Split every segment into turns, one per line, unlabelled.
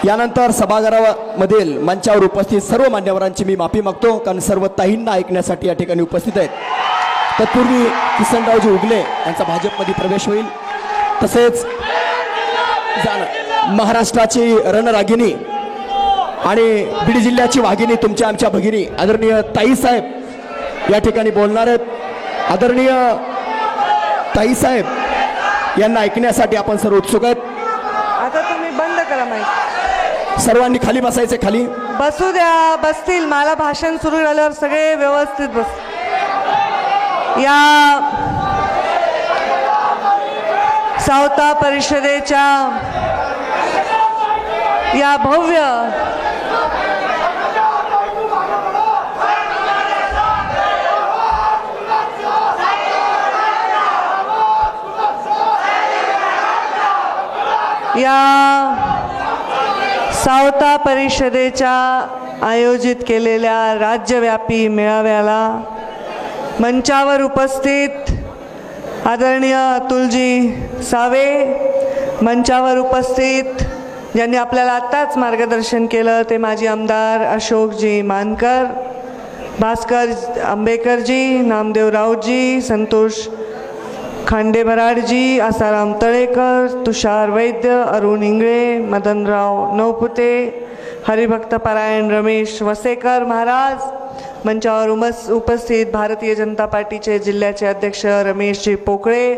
यानंतर सभागृहामधील मंचावर उपस्थित सर्व मान्यवरांची मी माफी मागतो, कारण सर्व ताईंना ऐकण्यासाठी या ठिकाणी उपस्थित आहेत. तत्पूर्वी किसनरावजी उगले यांचा भाजपमध्ये प्रवेश होईल. तसेच महाराष्ट्राची रणरागिणी आणि बीड जिल्ह्याची वाघिणी तुमच्या आमच्या भगिनी आदरणीय ताईसाहेब या ठिकाणी बोलणार आहेत. आदरणीय ताईसाहेब यांना ऐकण्यासाठी आपण सर्व उत्सुक आहेत.
आता तुम्ही बंद करा माईक.
सर्वांनी खाली बसायचे. खाली
बसू द्या. बसतील. मला भाषण सुरू झाल्यावर सगळे व्यवस्थित बस. या सावता परिषदेच्या या भव्य सावता परिषदेच्या आयोजित केलेल्या राज्यव्यापी मेळाव्याला मंचावर उपस्थित आदरणीय अतुलजी सावे, मंचावर उपस्थित ज्यांनी आपल्याला आत्ताच मार्गदर्शन केलं ते माजी आमदार अशोकजी मानकर, भास्कर आंबेकरजी, नामदेव राऊतजी, संतोष खांडेबराडजी, आसाराम तळेकर, तुषार वैद्य, अरुण इंगळे, मदनराव नवपुते, हरिभक्त पारायण रमेश वसेकर महाराज, मंचावर उपस्थित भारतीय जनता पार्टीचे जिल्ह्याचे अध्यक्ष रमेशजी पोकळे,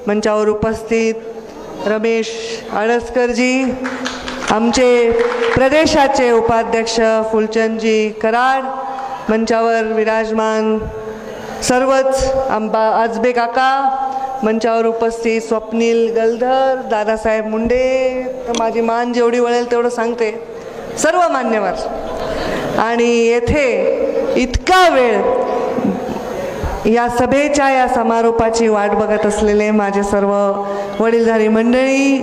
मंचावर उपस्थित रमेश आळसकरजी, आमचे प्रदेशाचे उपाध्यक्ष फुलचंदजी कराड, मंचावर विराजमान सर्वच आजबे काका, मंचावर उपस्थित स्वप्नील गलधर, दादासाहेब मुंडे, माझी मान जेवढी वळेल तेवढं सांगते, सर्व मान्यवर. आणि येथे इतका वेळ या सभेच्या या समारोपाची वाट बघत असलेले माझे सर्व वडीलधारी मंडळी,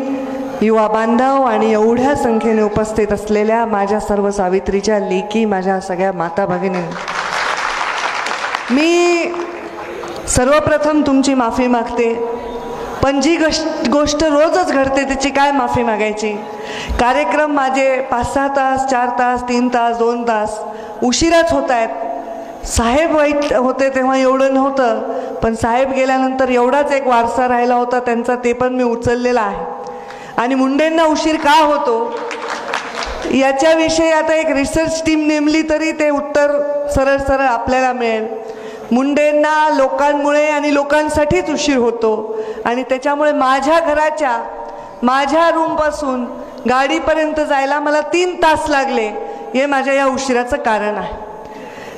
युवा बांधव आणि एवढ्या संख्येने उपस्थित असलेल्या माझ्या सर्व सावित्रीच्या लेकी, माझ्या सगळ्या माता भगिनी, मी सर्वप्रथम तुमची माफी मागते. पण जी गोष्ट रोजच घडते त्याची काय माफी मागायची. कार्यक्रम माझे 5-6 तास, 4 तास, 3 तास, 2 तास उशिराच होत आहेत. साहेब वाईट होते तेव्हा एवढं नव्हतं, पण साहेब गेल्यानंतर एवढाच एक वारसा राहिला होता त्यांचा, ते पण मी उचललेला आहे. आणि मुंडेंना उशीर का होतो याच्याविषयी आता एक रिसर्च टीम नेमली तरी ते उत्तर सरळ सरळ आपल्याला मिळेल. मुंडेंना लोकांमुळे आणि लोकांसाठीच उशीर होतो आणि त्याच्यामुळे माझ्या घराच्या माझ्या रूमपासून गाडीपर्यंत जायला मला 3 तास लागले. हे माझ्या या उशिराचं कारण आहे.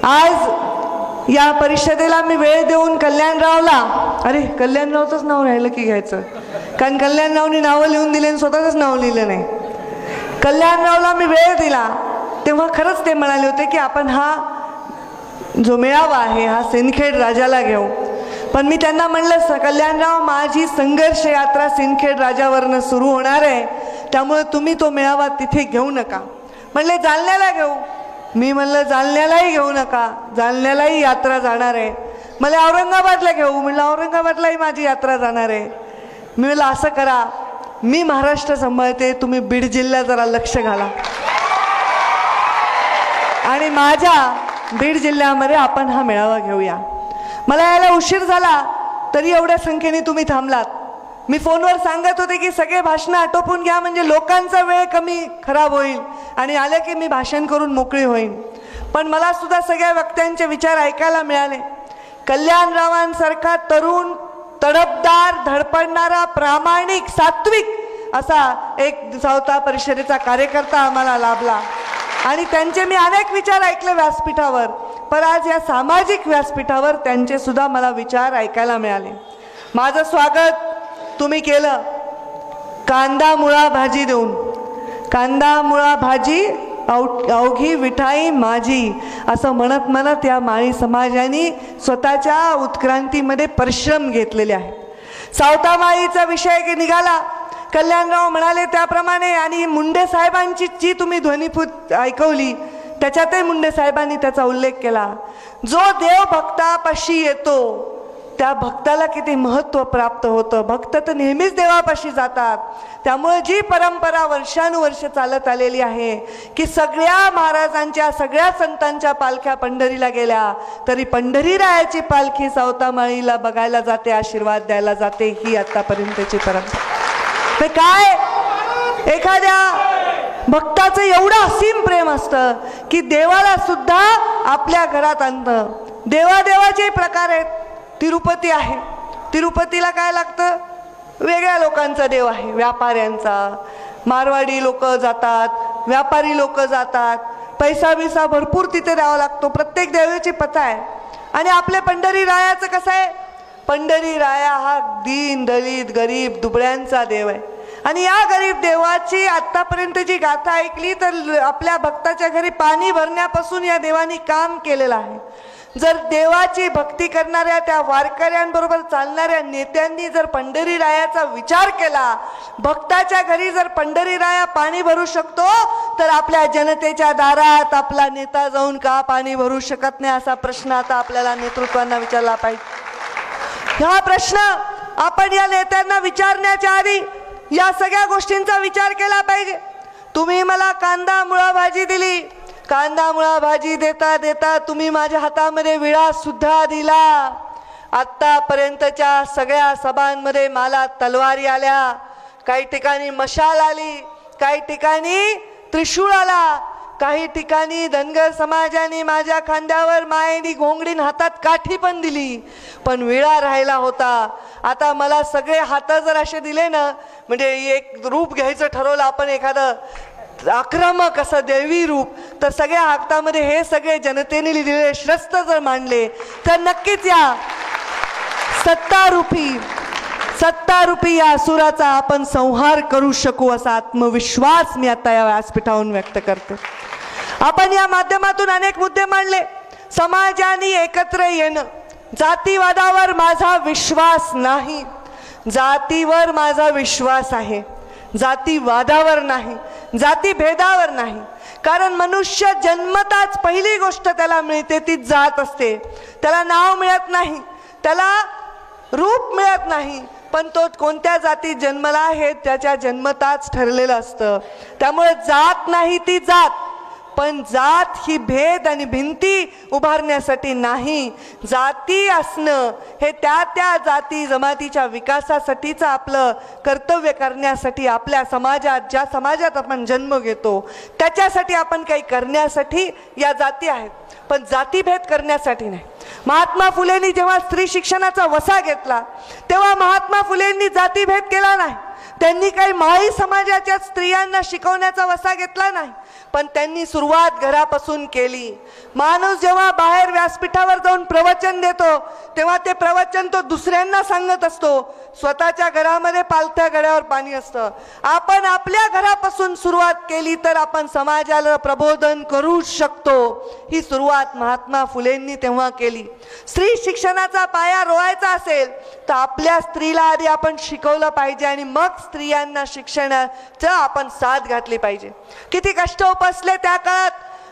आज या परिषदेला मी वेळ देऊन कल्याणरावला, अरे कल्याणरावचंच नाव राहिलं की घ्यायचं, कारण कल्याणरावनी नावं लिहून दिले आणि स्वतःच नाव लिहिलं नाही. कल्याणरावला मी वेळ दिला तेव्हा खरंच ते म्हणाले होते की आपण हा जो मेळावा आहे हा सिंदखेड राजाला घेऊ. पण मी त्यांना म्हणलं, कल्याणराव माझी संघर्ष यात्रा सिंदखेड राजावरनं सुरू होणार आहे, त्यामुळे तुम्ही तो मेळावा तिथे घेऊ नका. म्हणले जालन्याला घेऊ. मी म्हणलं जालन्यालाही घेऊ नका, जालन्यालाही यात्रा जाणार आहे. मला औरंगाबादला घेऊ. म्हणलं औरंगाबादलाही माझी यात्रा जाणार आहे. मी म्हणलं असं करा, मी महाराष्ट्र सांभाळते, तुम्ही बीड जिल्हा जरा लक्ष घाला आणि माझ्या बीड जिल्ह्यामध्ये आपण हा मेळावा घेऊया. मला यायला उशीर झाला तरी एवढ्या संख्येने तुम्ही थांबलात. मी फोनवर सांगत होते की सगळे भाषणं आटोपून घ्या म्हणजे लोकांचा वेळ कमी खराब होईल आणि आले की मी भाषण करून मोकळी होईन. पण मला सुद्धा सगळ्या वक्त्यांचे विचार ऐकायला मिळाले. कल्याणरावांसारखा तरुण, तडफदार, धडपडणारा, प्रामाणिक, सात्विक असा एक सावता परिषदेचा कार्यकर्ता आम्हाला लाभला आणि त्यांचे मी अनेक विचार ऐकले व्यासपीठावर. पण आज या सामाजिक व्यासपीठावर त्यांचे सुद्धा मला विचार ऐकायला मिळाले. माझं स्वागत तुम्ही केलं कांदा मुळा भाजी देऊन. कांदा मुळा भाजी अवघी विठाई माझी असं म्हणत म्हणत या माळी समाजाने स्वतःच्या उत्क्रांतीमध्ये परिश्रम घेतलेले आहेत. सावता माळीचा विषय निघाला, कल्याणराव म्हणाले त्याप्रमाणे, आणि मुंडे साहेबांची जी तुम्ही ध्वनिफूत ऐकवली त्याच्यातही मुंडे साहेबांनी त्याचा उल्लेख केला. जो देव भक्तापाशी येतो त्या भक्ताला किती महत्त्व प्राप्त होतं. भक्त तर नेहमीच देवापाशी जातात. त्यामुळे जी परंपरा वर्षानुवर्ष चालत आलेली आहे की सगळ्या महाराजांच्या सगळ्या संतांच्या पालख्या पंढरीला गेल्या तरी पंढरीरायाची पालखी सावतामाळीला बघायला जाते, आशीर्वाद द्यायला जाते, ही आतापर्यंतची परंपरा. ते काय एखाद्या भक्ताचं एवढं असीम प्रेम असतं की देवाला सुद्धा आपल्या घरात आणतं. देवादेवाचे प्रकार आहेत. तिरुपती आहे, तिरुपतीला काय लागतं? वेगळ्या लोकांचा देव आहे, व्यापाऱ्यांचा. मारवाडी लोक जातात, व्यापारी लोक जातात, पैसा बिसा भरपूर तिथे द्यावा लागतो. प्रत्येक देवाची पथा आहे. आणि आपल्या पंढरीरायाचं कसं आहे? पंढरीराया हा दीन दलित गरीब दुबळ्यांचा देव आहे. आणि या गरीब देवाची आतापर्यंत जी गाथा ऐकली तर आपल्या भक्ताच्या घरी पाणी भरण्यापासून या देवानी काम केलेलं आहे. जर देवाची भक्ती करणाऱ्या त्या वारकऱ्यांबरोबर चालणाऱ्या नेत्यांनी जर पंढरीरायाचा विचार केला, भक्ताच्या घरी जर पंढरीराया पाणी भरू शकतो तर आपल्या जनतेच्या दारात आपला नेता जाऊन का पाणी भरू शकत नाही, असा प्रश्न आता आपल्याला नेतृत्वांना विचारला पाहिजे. हा प्रश्न आपण या नेत्यांना विचारण्याच्या आधी या सगळ्या गोष्टींचा विचार केला पाहिजे. तुम्ही मला कांदा मुळा भाजी दिली, कांदा मुळा भाजी देता देता तुम्ही माझ्या हातामध्ये विळा सुद्धा दिला. आतापर्यंतच्या सगळ्या सभांमध्ये मला तलवारी आल्या, काही ठिकाणी मशाल आली, काही ठिकाणी त्रिशूळ आला, काही ठिकाणी धनगर समाजाने माझ्या खांद्यावर मायेनी घोंगडीन हातात काठी पण दिली, पण विळा राहिला होता. आता मला सगळे हात जर असे दिले ना, म्हणजे एक रूप घ्यायचं ठरवलं आपण, एखादं आक्रमक असं देवी रूप, तर सगळ्या हातामध्ये हे सगळे जनतेने लिहिलेले शस्त्र जर मांडले तर नक्कीच या सत्तारूपी या असुराचा आपण संहार करू शकू, असा आत्मविश्वास मी आता या व्यासपीठावरून व्यक्त करते. आपण या माध्यमातून अनेक मुद्दे मांडले. समाजाने एकत्र येणं, जातीवादावर माझा विश्वास नाही, जातीवर माझा विश्वास आहे, जातीवादावर नाही, जातीभेदावर नाही. कारण मनुष्य जन्मताच पहिली गोष्ट त्याला मिळते ती जात असते. त्याला नाव मिळत नाही, त्याला रूप मिळत नाही, पण तो कोणत्या जातीत जन्मला हे त्याच्या जन्मताच ठरलेलं असतं. त्यामुळे जात नाही ती जात, पण जात ही भेद आणि भिंती उभारण्यासाठी नाही. जाती असणं हे त्या त्या जाती जमातीच्या विकासासाठीचं आपलं कर्तव्य करण्यासाठी, आपल्या समाजात ज्या समाजात आपण जन्म घेतो त्याच्यासाठी आपण काही करण्यासाठी या जाती आहेत, पण जातीभेद करण्यासाठी नाही. महात्मा फुलेंनी जेव्हा स्त्री शिक्षणाचा वसा घेतला तेव्हा महात्मा फुलेंनी जातीभेद केला नाही. त्यांनी काही माळी समाजाच्या स्त्रियांना शिकवण्याचा वसा घेतला नाही, पण त्यांनी सुरुवात घरापासून केली. माणूस जेव्हा बाहेर व्यासपीठावर जाऊन प्रवचन देतो तेव्हा ते प्रवचन तो दुसऱ्यांना सांगत असतो, स्वतःच्या घरामध्ये पालथ्या गड्यावर पाणी असतं. आपण आपल्या घरापासून सुरुवात केली तर आपण समाजाला प्रबोधन करू शकतो. ही सुरुवात महात्मा फुलेंनी तेव्हा केली. स्त्री शिक्षणाचा पाया रोवायचा असेल तर आपल्या स्त्रीला आधी आपण शिकवलं पाहिजे आणि मग स्त्रियांना शिक्षणाचं आपण साथ घातली पाहिजे. किती कष्ट उपसले त्या काळात.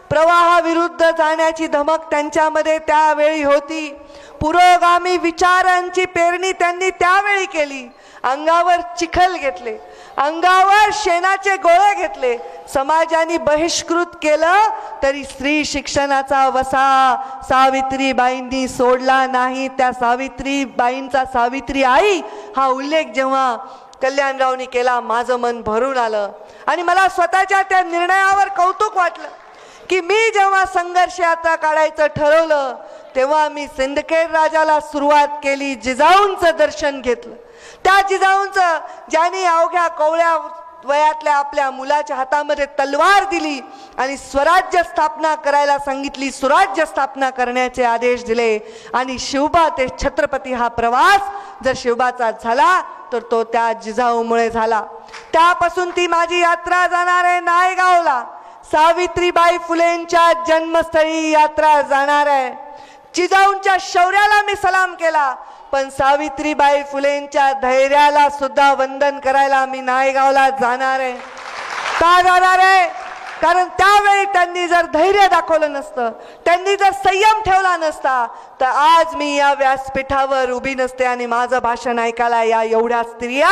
प्रवाहाविरुद्ध जाण्याची धमक त्यांच्यामध्ये त्यावेळी होती. पुरोगामी विचारांची पेरणी त्यांनी त्यावेळी केली. अंगावर चिखल घेतले, अंगावर शेणाचे गोळे घेतले, समाजाने बहिष्कृत केलं तरी स्त्री शिक्षणाचा वसा सावित्रीबाईंनी सोडला नाही. त्या सावित्रीबाईंचा सावित्री आई हा उल्लेख जेव्हा कल्याणरावनी केला माझं मन भरून आलं. आणि मला स्वतःच्या त्या निर्णयावर कौतुक वाटलं की मी जेव्हा संघर्ष यात्रा काढायचं ठरवलं तेव्हा मी सिंदखेड राजाला सुरुवात केली, जिजाऊंचं दर्शन घेतलं. त्या जिजाऊंचं ज्यांनी अवघ्या कोवळ्या वयातल्या आपल्या मुलाच्या हातामध्ये तलवार दिली आणि स्वराज्य स्थापना करायला सांगितली, सुराज्य स्थापना करण्याचे आदेश दिले. आणि शिवबा ते छत्रपती हा प्रवास जर शिवबाचा झाला तर तो त्या जिजाऊमुळे झाला. त्यापासून ती माझी यात्रा जाणार आहे नायगावला. सावित्रीबाई फुलेंच्या जन्मस्थळी यात्रा जाणार आहे. जिजाऊंच्या शौर्याला मी सलाम केला, पण सावित्रीबाई फुलेंच्या धैर्याला सुद्धा वंदन करायला मी नायगावला जाणार आहे. का जाणार आहे? कारण त्यावेळी त्यांनी जर धैर्य दाखवलं नसतं, त्यांनी जर संयम ठेवला नसता, तर आज मी या व्यासपीठावर उभी नसते आणि माझं भाषण ऐकायला या एवढ्या स्त्रिया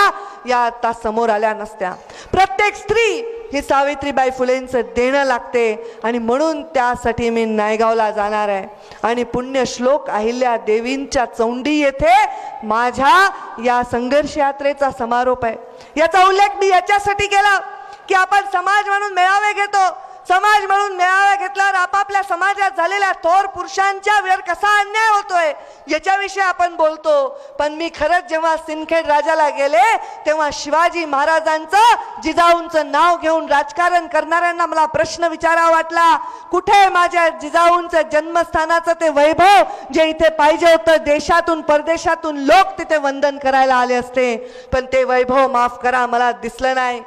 या आता समोर आल्या नसत्या. प्रत्येक स्त्री ही सावित्रीबाई फुलेंचं देणं लागते आणि म्हणून त्यासाठी मी नायगावला जाणार आहे. आणि पुण्यश्लोक अहिल्या देवींच्या चौंडी येथे माझ्या या संघर्ष यात्रेचा समारोप आहे. याचा उल्लेख मी याच्यासाठी केला की आपण समाज म्हणून मेळावे घेतो. समाज म्हणून मेळावे घेतल्यावर आपापल्या समाजात झालेल्या थोर पुरुषांच्या वर कसा अन्याय होतोय याच्याविषयी आपण बोलतो. पण मी खरंच जेव्हा सिंदखेड राजाला गेले तेव्हा शिवाजी महाराजांचं, जिजाऊंचं नाव घेऊन राजकारण करणाऱ्यांना मला प्रश्न विचारावा वाटला, कुठे माझ्या जिजाऊंचं जन्मस्थानाचं ते वैभव जे इथे पाहिजे होतं. देशातून परदेशातून लोक तिथे वंदन करायला आले असते, पण ते वैभव माफ करा मला दिसलं नाही.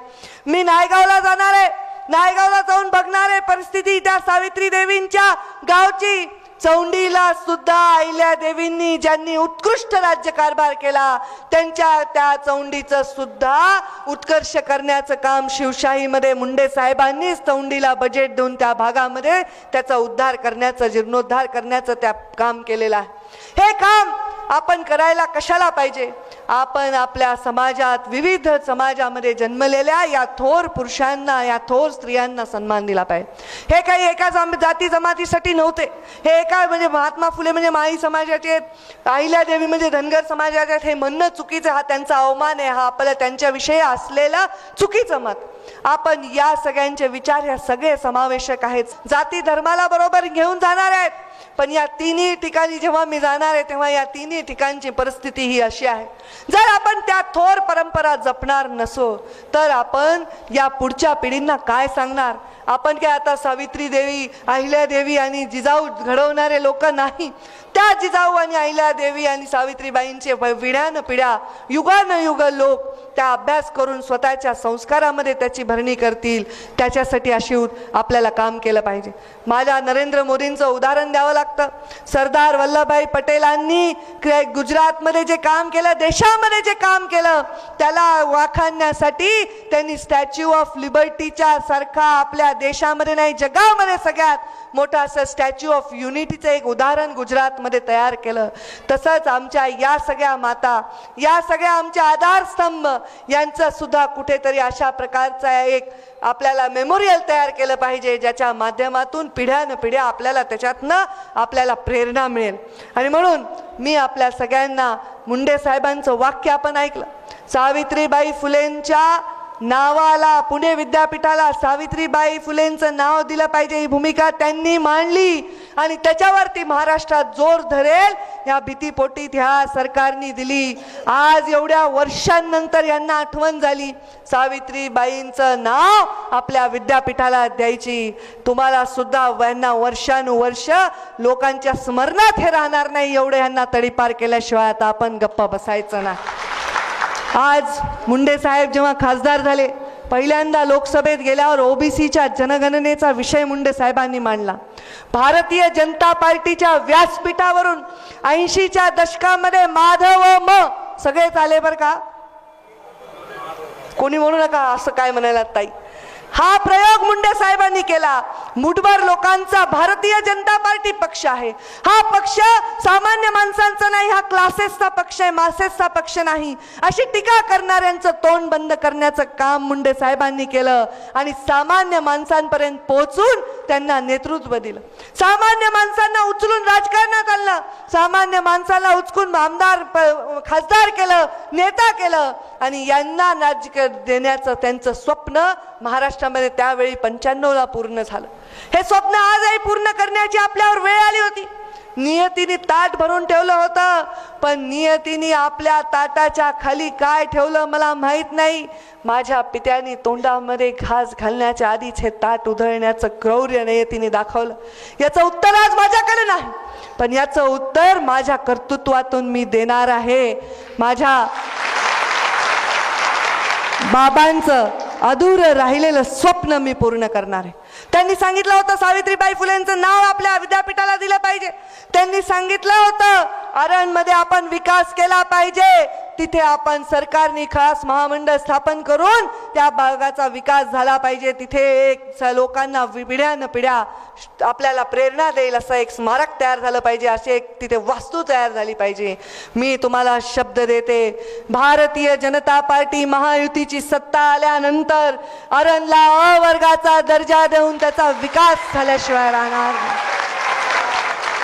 मी नायगावला जाणार आहे. नायगावला जाऊन बघणार आहे परिस्थिती त्या सावित्री देवींच्या गावची. चौंडीला सुद्धा अहिल्या देवींनी ज्यांनी उत्कृष्ट राज्यकारभार केला त्यांच्या त्या चौंडीचं सुद्धा उत्कर्ष करण्याचं काम शिवशाहीमध्ये मुंडे साहेबांनीच चौंडीला बजेट देऊन त्या भागामध्ये त्याचा उद्धार करण्याचं, जीर्णोद्धार करण्याचं त्या काम केलेलं आहे. हे काम आपण करायला कशाला पाहिजे? आपण आपल्या समाजात, विविध समाजामध्ये जन्मलेल्या या थोर पुरुषांना, या थोर स्त्रियांना सन्मान दिला पाहिजे. हे काही एका जाती जमातीसाठी नव्हते. हे एका म्हणजे महात्मा फुले म्हणजे माळी समाजाचे, अहिल्यादेवी म्हणजे धनगर समाजाचे, हे म्हणणं चुकीचं. हा त्यांचा अवमान आहे. हा आपल्या त्यांच्याविषयी असलेला चुकीचं मत. आपण या सगळ्यांचे विचार या सगळे समावेशक आहेत. जाती धर्माला बरोबर घेऊन जाणार आहेत. पण या तिन्ही ठिकाणी जेव्हा मी जाणार आहे तेव्हा या तिन्ही ठिकाणची परिस्थिती ही अशी आहे. जर आपण त्या थोर परंपरा जपणार नसो तर आपण या पुढच्या पिढींना काय सांगणार? आपण काय आता सावित्री देवी, अहिल्या देवी आणि जिजाऊ घडवणारे लोक नाही. त्या जिजाऊ आणि अहिल्या देवी आणि सावित्रीबाईंचे पिढ्यान पिढ्या, युगानुयुग लोक त्या अभ्यास करून स्वतःच्या संस्कारामध्ये त्याची भरणी करतील. त्याच्यासाठी अशी आपल्याला काम केलं पाहिजे. माझ्या नरेंद्र मोदींचं उदाहरण द्यावं लागतं. सरदार वल्लभभाई पटेलांनी गुजरातमध्ये जे काम केलं, देशामध्ये जे काम केलं, त्याला वाखाणण्यासाठी त्यांनी स्टॅच्यू ऑफ लिबर्टीच्या सारखा आपल्या देशामध्ये नाही जगामध्ये सगळ्यात मोठा असं स्टॅच्यू ऑफ युनिटीचं एक उदाहरण गुजरातमध्ये तयार केलं. तसंच आमच्या या सगळ्या माता, या सगळ्या आमच्या आधारस्तंभ यांचं सुद्धा कुठेतरी अशा प्रकारचा एक आपल्याला मेमोरियल तयार केलं पाहिजे ज्याच्या माध्यमातून पिढ्यान पिढ्या आपल्याला त्याच्यातनं आपल्याला प्रेरणा मिळेल. आणि म्हणून मी आपल्या सगळ्यांना मुंडे साहेबांचं वाक्य आपण ऐकलं, सावित्रीबाई फुलेंच्या नावाला, पुणे विद्यापीठाला सावित्रीबाई फुलेंचं नाव दिलं पाहिजे ही भूमिका त्यांनी मांडली. आणि त्याच्यावरती महाराष्ट्रात जोर धरेल या भीतीपोटी ह्या सरकारने दिली. आज एवढ्या वर्षांनंतर यांना आठवण झाली सावित्रीबाईंचं नाव आपल्या विद्यापीठाला द्यायची. तुम्हाला सुद्धा यांना वर्षानुवर्ष लोकांच्या स्मरणात हे राहणार नाही एवढे यांना तडीपार केल्याशिवाय आता आपण गप्प बसायचं नाही. आज मुंडे साहेब जेव्हा खासदार झाले, पहिल्यांदा लोकसभेत गेल्यावर ओबीसीच्या जनगणनेचा विषय मुंडे साहेबांनी मांडला. भारतीय जनता पार्टीच्या व्यासपीठावरून 80च्या दशकामध्ये माधव म सगळेच आले बरं का, कोणी म्हणू नका असं काय म्हणायला ताई. हा प्रयोग मुंडे साहेबांनी केला. मुठभर लोकांचा भारतीय जनता पार्टी पक्ष आहे. हा पक्ष सामान्य माणसांचा नाही, हा क्लासेसचा पक्ष आहे, मासेसचा पक्ष नाही, अशी टीका करणाऱ्यांचं तोंड बंद करण्याचं काम मुंडे साहेबांनी केलं. आणि सामान्य माणसांपर्यंत पोहोचून त्यांना नेतृत्व दिलं. सामान्य माणसांना उचलून राजकारणात आणलं. सामान्य माणसाला उचकून आमदार, खासदार केलं, नेता केलं. आणि यांना राज्य देण्याचं त्यांचं स्वप्न महाराष्ट्रामध्ये त्यावेळी 95ला पूर्ण झालं. हे स्वप्न आजही पूर्ण करण्याची आपल्यावर वेळ आली होती. नियतीने ताट भरून ठेवलं होतं, पण नियतीने आपल्या ताटाच्या खाली काय ठेवलं मला माहित नाही. माझ्या पित्याने तोंडामध्ये घास घालण्याच्या आधीच हे ताट उधळण्याचं क्रौर्य नियतीने दाखवलं. याचं उत्तर आज माझ्याकडे नाही, पण याचं उत्तर माझ्या कर्तृत्वातून मी देणार आहे. माझ्या बाबांचं अधूर राहिलेलं स्वप्न मी पूर्ण करणार आहे. त्यांनी सांगितलं होतं सावित्रीबाई फुलेंचं नाव आपल्या विद्यापीठाला दिलं पाहिजे. त्यांनी सांगितलं होतं अरणमध्ये आपण विकास केला पाहिजे. तिथे आपण सरकारने खास महामंडळ स्थापन करून त्या भागाचा विकास झाला पाहिजे. तिथे एक लोकांना पिढ्यान पिढ्या आपल्याला प्रेरणा देईल असं एक स्मारक तयार झालं पाहिजे, अशी एक तिथे वास्तू तयार झाली पाहिजे. मी तुम्हाला शब्द देते, भारतीय जनता पार्टी महायुतीची सत्ता आल्यानंतर अरणला अ वर्गाचा दर्जा देऊन त्याचा विकास झाल्याशिवाय राहणार नाही.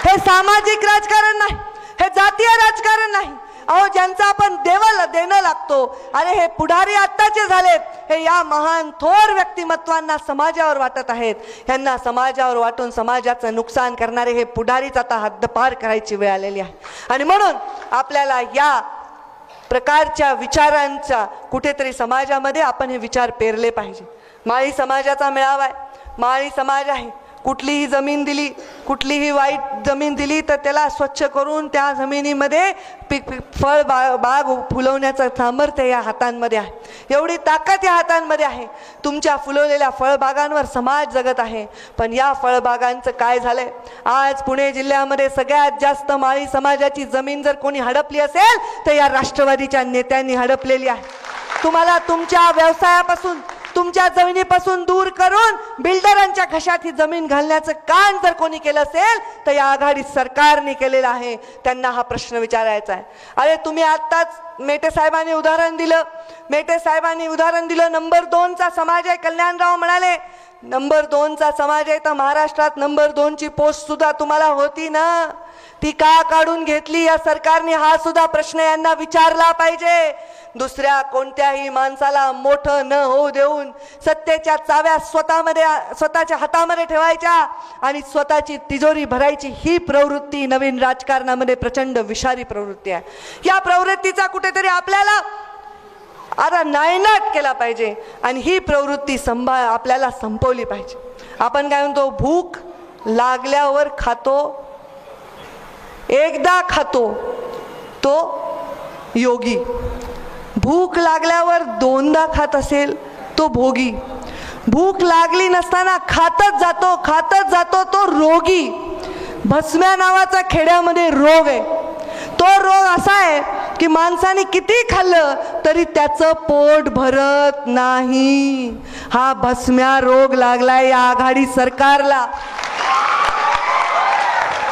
हे सामाजिक राजकारण नाही, हे जातीय राजकारण नाही. अहो, ज्यांचा आपण देणं लागतो, अरे हे पुढारी आत्ताचे झालेत, हे या महान थोर व्यक्तिमत्वांना समाजावर वाटत आहेत. ह्यांना समाजावर वाटून समाजाचं नुकसान करणारे हे पुढारीच आता हद्दपार करायची वेळ आलेली आहे. आणि म्हणून आपल्याला या प्रकारच्या विचारांचा कुठेतरी समाजामध्ये आपण हे विचार पेरले पाहिजे. माळी समाजाचा मेळावा आहे, माळी समाज आहे. कुठलीही जमीन दिली, कुठलीही वाईट जमीन दिली तर त्याला स्वच्छ करून त्या जमिनीमध्ये फळ बाग फुलवण्याचं सामर्थ्य या हातांमध्ये आहे. एवढी ताकद या हातांमध्ये आहे. तुमच्या फुलवलेल्या फळबागांवर समाज जगत आहे. पण या फळबागांचं काय झालंय? आज पुणे जिल्ह्यामध्ये सगळ्यात जास्त माळी समाजाची जमीन जर कोणी हडपली असेल तर या राष्ट्रवादीच्या नेत्यांनी हडपलेली आहे. तुम्हाला तुमच्या व्यवसायापासून, तुमच्या जमिनीपासून दूर करून बिल्डरांच्या घशात ही जमीन घालण्याचं काम जर कोणी केलं असेल तर या आघाडी सरकारने केलेलं आहे. त्यांना हा प्रश्न विचारायचा आहे. अरे तुम्ही आत्ताच मेटे साहेबांनी उदाहरण दिलं, नंबर 2चा समाज आहे. कल्याणराव म्हणाले नंबर 2चा समाज आहे तर महाराष्ट्रात नंबर 2ची पोस्ट सुद्धा तुम्हाला होती ना, ती का काढून घेतली या सरकारने? हा सुद्धा प्रश्न यांना विचारला पाहिजे. दुसऱ्या कोणत्याही माणसाला मोठं न होऊ देऊन सत्तेच्या चाव्या स्वतःच्या हातामध्ये ठेवायच्या आणि स्वतःची तिजोरी भरायची, ही प्रवृत्ती नवीन राजकारणामध्ये प्रचंड विषारी प्रवृत्ती आहे. या प्रवृत्तीचा कुठेतरी आपल्याला आता नायनाट केला पाहिजे आणि ही प्रवृत्ती आपल्याला संपवली पाहिजे. आपण काय म्हणतो, भूक लागल्यावर खातो, एकदा खातो तो योगी. भूक लागल्यावर दोनदा खात असेल तो भोगी. भूक लागली नसताना खातच जातो तो रोगी. भस्म्या नावाचा खेड्यामध्ये रोग आहे. तो रोग असा आहे की माणसाने किती खाल्लं तरी त्याचं पोट भरत नाही. हा भस्म्या रोग लागलाय या आघाडी सरकारला.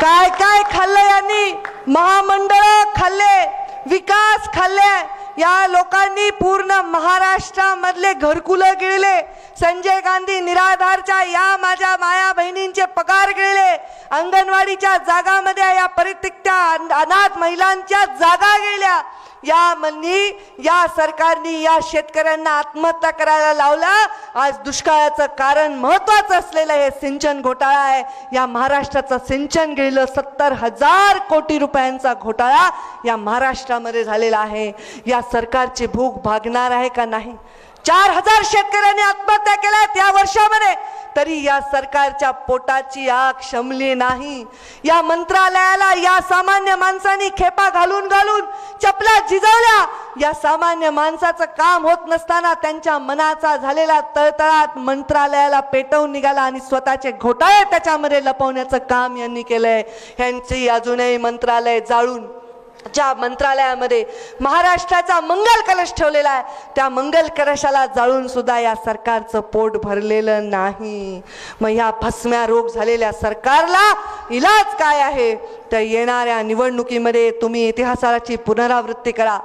काय काय खाल्लं यांनी? महामंडळ खाल्ले, विकास खाल्ले. या लोकांनी पूर्ण महाराष्ट्रामधले घरकुलं गिळले. संजय गांधी निराधारच्या या माझ्या माया बहिणींचे पगार गिळले. अंगणवाडीच्या जागामध्ये या परित्यक्त्या अनाथ महिलांच्या जागा गिळल्या. या सरकारने या शेतकऱ्यांना आत्महत्या करायला लावला. आज दुष्काळाचं कारण महत्वाचं असलेलं हे सिंचन घोटाळा आहे. या महाराष्ट्राचं सिंचन गिळलं. 70,000 कोटी रुपयांचा घोटाळा या महाराष्ट्रामध्ये झालेला आहे. या सरकारची भूक भागणार आहे का नाही? 4,000 शेतकऱ्यांनी आत्महत्या केल्या या वर्षामध्ये, तरी या सरकारच्या पोटाची आग शमली नाही. या मंत्रालयाला या सामान्य माणसांनी खेपा घालून चपला झिजवल्या. या सामान्य माणसाचं काम होत नसताना त्यांच्या मनाचा झालेला तळतळाट मंत्रालयाला पेटवून निघाला आणि स्वतःचे घोटाळे त्याच्यामध्ये लपवण्याचं काम यांनी केलंय. यांची अजूनही मंत्रालय जाळून, ज्या मंत्रालयामध्ये महाराष्ट्राचा मंगल कलश ठेवलेला आहे त्या मंगल कलशाला जाळून सुद्धा या सरकारचं पोट भरलेलं नाही. मग या भस्म्या रोग झालेल्या सरकारला इलाज काय आहे? तर येणाऱ्या निवडणुकीमध्ये तुम्ही इतिहासाची पुनरावृत्ती करा.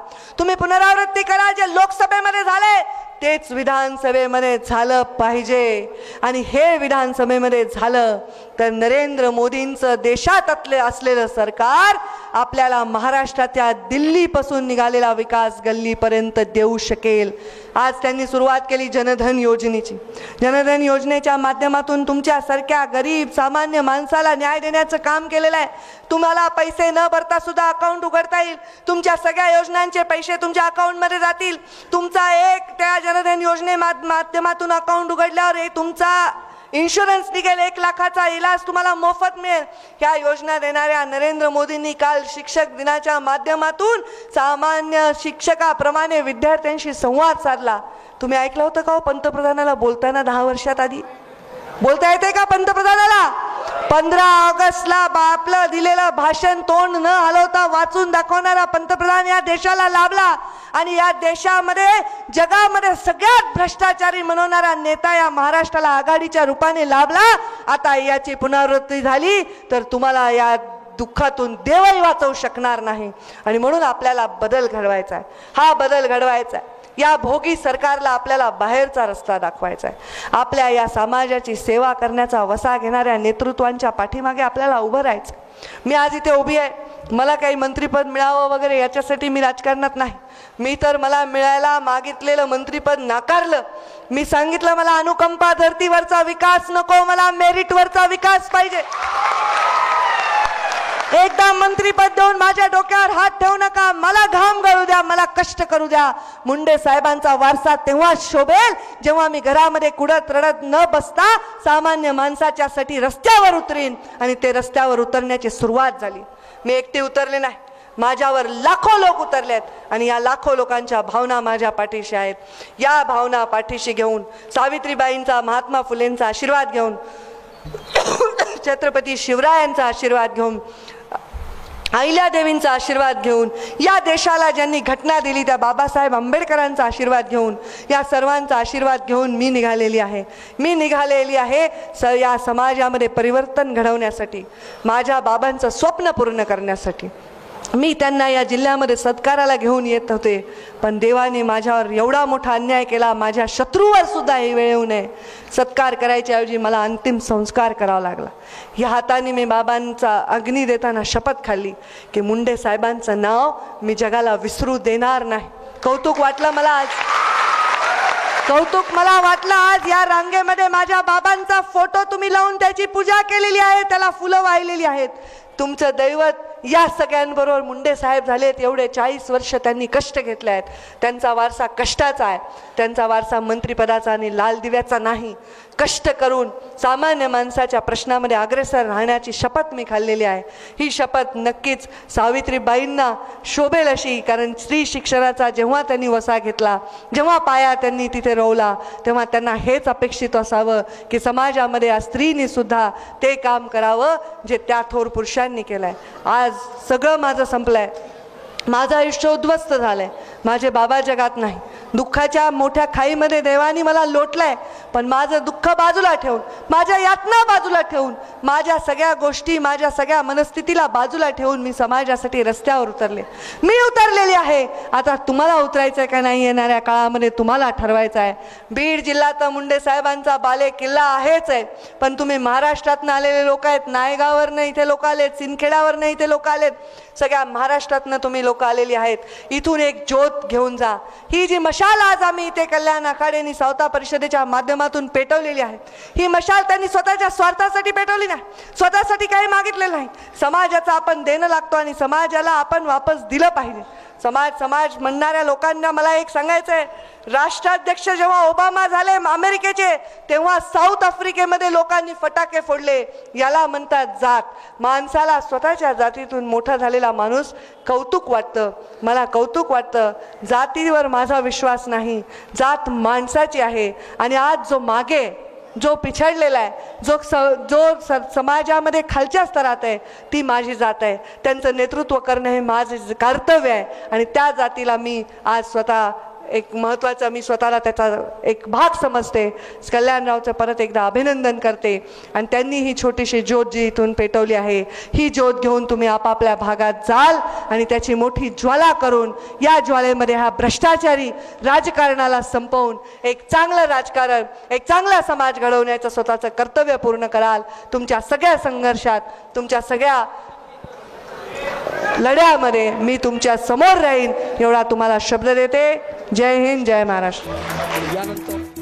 जे लोकसभेमध्ये झाले तेच विधानसभेमध्ये झालं पाहिजे. आणि हे विधानसभेमध्ये झालं तर नरेंद्र मोदींचं देशात असलेलं सरकार आपल्याला महाराष्ट्राच्या दिल्लीपासून निघालेला विकास गल्लीपर्यंत देऊ शकेल. आज त्यांनी सुरुवात केली जनधन योजनेची. जनधन योजनेच्या माध्यमातून तुमच्यासारख्या गरीब सामान्य माणसाला न्याय देण्याचं काम केलेलं आहे. तुम्हाला पैसे न भरता सुद्धा अकाउंट उघडता येईल. तुमच्या सगळ्या योजनांचे पैसे तुमच्या अकाउंटमध्ये जातील. तुमचा एक त्या जनधन योजने माध्यमातून अकाउंट उघडल्यावर तुमचा इन्शुरन्स निघेल. 1 लाखाचा इलाज तुम्हाला मोफत मिळेल. ह्या योजना देणाऱ्या नरेंद्र मोदींनी काल शिक्षक दिनाच्या माध्यमातून सामान्य शिक्षकाप्रमाणे विद्यार्थ्यांशी संवाद साधला. तुम्ही ऐकलं होतं का पंतप्रधानाला बोलताना? 10 वर्षात आधी बोलता येते का पंतप्रधानाला? 15 ऑगस्टला आपलं दिलेलं भाषण तोंड न हलवता वाचून दाखवणारा पंतप्रधान या देशाला लाभला आणि या देशामध्ये जगामध्ये सगळ्यात भ्रष्टाचारी म्हणवणारा नेता या महाराष्ट्राला आघाडीच्या रूपाने लाभला. आता याची पुनरावृत्ती झाली तर तुम्हाला या दुःखातून देवही वाचवू शकणार नाही. आणि म्हणून आपल्याला बदल घडवायचा आहे. हा बदल घडवायचा आहे. या भोगी सरकारला आपल्याला बाहेरचा रस्ता दाखवायचा आहे. आपल्या या समाजाची सेवा करण्याचा वसा घेणाऱ्या नेतृत्वांच्या पाठीमागे आपल्याला उभं राहायचं. मी आज इथे उभी आहे. मला काही मंत्रिपद मिळावं वगैरे याच्यासाठी मी राजकारणात नाही. मी तर मला मिळायला मागितलेलं मंत्रिपद नाकारलं. मी सांगितलं मला अनुकंपा धर्तीवरचा विकास नको, मला मेरिटवरचा विकास पाहिजे. एकदा मंत्रीपद देऊन माझ्या डोक्यावर हात ठेवू नका. मला घाम गळू द्या, मला कष्ट करू द्या. मुंडे साहेबांचा वारसा तेव्हा शोभेल जेव्हा मी घरामध्ये कुडत रडत न बसता सामान्य माणसाच्यासाठी रस्त्यावर उतरीन. आणि ते रस्त्यावर उतरण्याची सुरुवात झाली. मी एकटी उतरले नाही, माझ्यावर लाखो लोक उतरलेत आणि या लाखो लोकांच्या भावना माझ्या पाठीशी आहेत. या भावना पाठीशी घेऊन सावित्रीबाईंचा, महात्मा फुलेंचा आशीर्वाद घेऊन, छत्रपती शिवरायांचा आशीर्वाद घेऊन, अहिल्यादेवींचा आशीर्वाद घेऊन, या देशाला ज्यांनी घटना दिली त्या बाबासाहेब आंबेडकरांचा आशीर्वाद घेऊन, या सर्वांचा आशीर्वाद घेऊन मी निघालेली आहे या समाजामध्ये परिवर्तन घडवण्यासाठी, माझ्या बाबांचं स्वप्न पूर्ण करण्यासाठी. मी त्यांना या जिल्ह्यामध्ये सत्काराला घेऊन येत होते, पण देवाने माझ्यावर एवढा मोठा अन्याय केला. माझ्या शत्रूवर सुद्धा ही वेळ येऊ नये. सत्कार करायच्या ऐवजी मला अंतिम संस्कार करावा लागला. या हाताने मी बाबांचा अग्नी देताना शपथ खाल्ली की मुंडे साहेबांचं नाव मी जगाला विसरू देणार नाही. कौतुक वाटलं मला आज या रांगेमध्ये माझ्या बाबांचा फोटो तुम्ही लावून त्याची पूजा केलेली आहे, त्याला फुलं वाहिलेली आहेत. तुमचं दैवत या सगळ्यांबरोबर मुंडे साहेब झालेत. एवढे 40 वर्ष त्यांनी कष्ट घेतले आहेत. त्यांचा वारसा कष्टाचा आहे. त्यांचा वारसा मंत्रिपदाचा आणि लाल दिव्याचा नाही. कष्ट करून सामान्य माणसाच्या प्रश्नामध्ये अग्रेसर राहण्याची शपथ मी खाल्लेली आहे. ही शपथ नक्कीच सावित्रीबाईंना शोभेल अशी, कारण स्त्री शिक्षणाचा जेव्हा त्यांनी वसा घेतला, जेव्हा पाया त्यांनी तिथे रोवला, तेव्हा त्यांना हेच अपेक्षित असावं की समाजामध्ये या स्त्रीनी सुद्धा ते काम करावं जे त्या थोर पुरुषांनी केलं आहे. आज सगळं माझं संपलंय. माझं आयुष्य उद्ध्वस्त झालंय. माझे बाबा जगात नाही. दुःखाच्या मोठ्या खाईमध्ये देवानी मला लोटलंय, पण माझं दुःख बाजूला ठेवून, माझ्या यातना बाजूला ठेवून, माझ्या सगळ्या गोष्टी, माझ्या सगळ्या मनस्थितीला बाजूला ठेवून मी समाजासाठी रस्त्यावर उतरले. मी उतरलेली आहे. आता तुम्हाला उतरायचं आहे का नाही येणाऱ्या काळामध्ये तुम्हाला ठरवायचं आहे. बीड जिल्हा तर मुंडे साहेबांचा बाले किल्ला आहेच आहे, पण तुम्ही महाराष्ट्रातनं आलेले लोक आहेत. नायगाववरनं इथे लोक आलेत, सिंदखेडावरनं इथे लोक आलेत, सगळ्या महाराष्ट्रातनं तुम्ही लोक आलेली आहेत. इथून एक ज्योत घेऊन जा. ही जी मशाल आज आम्ही इथे कल्याण आखाडेनी सावता परिषदेच्या माध्यमातून पेटवलेली आहे, ही मशाल त्यांनी स्वतःच्या स्वार्थासाठी पेटवली नाही, स्वतःसाठी काही मागितलेलं नाही. समाजाचं आपण देणं लागतो आणि समाजाला आपण वापस दिलं पाहिजे. समाज म्हणणाऱ्या लोकांना मला एक सांगायचं आहे, राष्ट्राध्यक्ष जेव्हा ओबामा झाले अमेरिकेचे, तेव्हा साऊथ आफ्रिकेमध्ये लोकांनी फटाके फोडले. याला म्हणतात जात. माणसाला स्वतःच्या जातीतून मोठा झालेला माणूस कौतुक वाटतं. मला कौतुक वाटतं. जातीवर माझा विश्वास नाही. जात माणसाची आहे. आणि आज जो पिछडलेला आहे, जो समाजामध्ये खालच्या स्तरात आहे, ती माझी जात आहे. त्यांचं नेतृत्व करणं हे माझं कर्तव्य आहे. आणि त्या जातीला मी आज स्वतः एक महत्त्वाचा, मी स्वतःला त्याचा एक भाग समजते. कल्याणरावचं परत एकदा अभिनंदन करते. आणि त्यांनी ही छोटीशी ज्योत जी इथून पेटवली आहे, ही ज्योत घेऊन तुम्ही आपापल्या भागात जाल आणि त्याची मोठी ज्वाला करून या ज्वालेमध्ये हा भ्रष्टाचारी राजकारणाला संपवून एक चांगलं राजकारण, एक चांगला समाज घडवण्याचं स्वतःचं कर्तव्य पूर्ण कराल. तुमच्या सगळ्या संघर्षात, तुमच्या सगळ्या लढ्यामध्ये मी तुमच्या समोर राहीन एवढा तुम्हाला शब्द देते. जय हिंद, जय महाराष्ट्र.
यानंतर